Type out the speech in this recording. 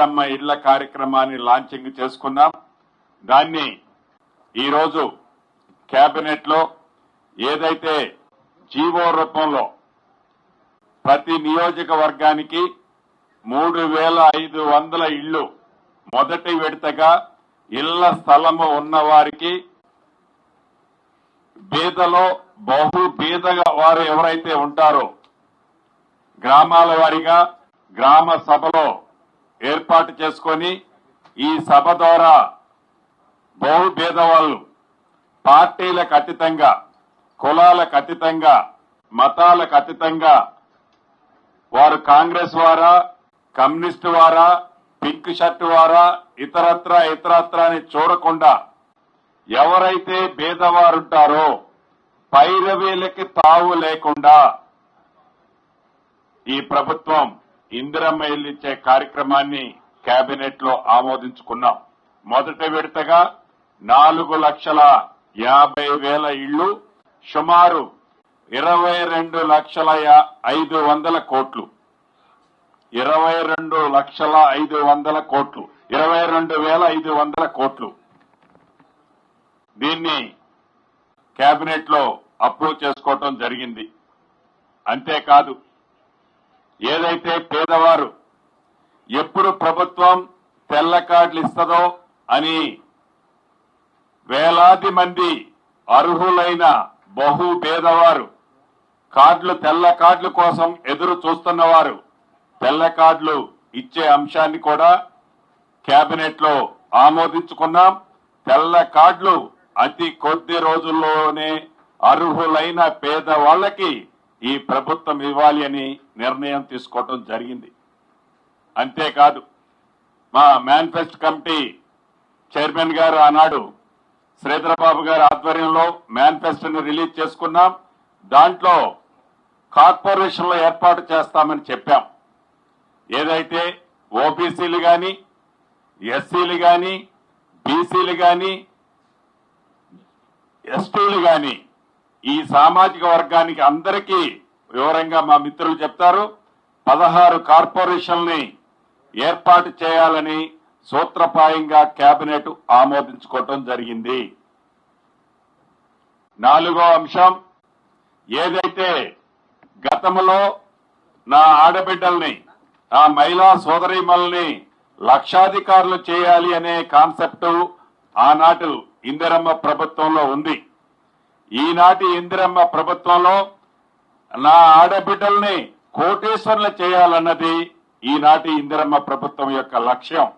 ఇందిరమ్మ ఇళ్ల కార్యక్రమాన్ని లాంచింగ్ చేసుకున్నాం. దాన్ని ఈరోజు కేబినెట్ లో ఏదైతే జీవో రూపంలో ప్రతి నియోజకవర్గానికి 3,500 ఇళ్లు మొదటి విడతగా ఇళ్ల స్థలము ఉన్న వారికి బీదలో బహు బీదగా వారు ఎవరైతే ఉంటారో గ్రామాల వారీగా గ్రామ సభలో ఏర్పాటు చేసుకొని ఈ సభ ద్వారా బహు బీదవాళ్లు పార్టీలకు అతీతంగా కులాలకు అతీతంగా మతాలకు అతీతంగా వారు కాంగ్రెస్ వారా కమ్యూనిస్టు వారా పింక్ షర్ట్ వారా ఇతరత్ర అని చూడకుండా ఎవరైతే పేదవారుంటారో పైరవీలకి తావు లేకుండా ఈ ప్రభుత్వం ఇందిరమ్మ ఇల్లు ఇచ్చే కార్యక్రమాన్ని కేబినెట్ లో ఆమోదించుకున్నాం. మొదటి విడతగా 4,50,000 ఇళ్లు సుమారు 22,500 కోట్లు 22,500 కోట్లు 22,500 కోట్లు దీన్ని కేబినెట్ లో అప్రూవ్ చేసుకోవటం జరిగింది. అంతేకాదు ఏదైతే పేదవారు ఎప్పుడు ప్రభుత్వం తెల్ల కార్డులు ఇస్తుందో అని వేలాది మంది అర్హులైన బహు పేదవారు తెల్ల కార్డుల కోసం ఎదురు చూస్తున్నవారు తెల్ల కార్డులు ఇచ్చే అంశాన్ని కూడా కేబినెట్ లో ఆమోదించుకున్నాం. తెల్ల కార్డులు అతి కొద్ది రోజుల్లోనే అర్హులైన పేదవాళ్లకి ఈ ప్రభుత్వం ఇవ్వాలి అని నిర్ణయం తీసుకోవడం జరిగింది. అంతేకాదు మా మేనిఫెస్టో కమిటీ చైర్మన్ గారు ఆనాడు శ్రీధరబాబు గారి ఆధ్వర్యంలో మేనిఫెస్టోని రిలీజ్ చేసుకున్నాం. దాంట్లో కార్పొరేషన్లు ఏర్పాటు చేస్తామని చెప్పాం. ఏదైతే ఓబీసీలు గాని ఎస్సీలు గాని బీసీలు గాని ఎస్టీలు గాని ఈ సామాజిక వర్గానికి అందరికీ వివరంగా మా మిత్రులు చెప్తారు. 16 కార్పొరేషన్లని ఏర్పాటు చేయాలని సూత్రప్రాయంగా కేబినెట్ ఆమోదించుకోవటం జరిగింది. 4వ అంశం ఏదైతే గతంలో నా ఆడబిడ్డల్ని ఆ మహిళా సోదరీమల్ని లక్షాధికారులు చేయాలి అనే కాన్సెప్ట్ ఆనాటి ఇందిరమ్మ ప్రభుత్వంలో ఉంది. ఈనాటి ఇందిరమ్మ ప్రభుత్వంలో నా ఆడబిడ్డల్ని కోటేశ్వర్లు చేయాలన్నది ఈనాటి ఇందిరమ్మ ప్రభుత్వం యొక్క లక్ష్యం.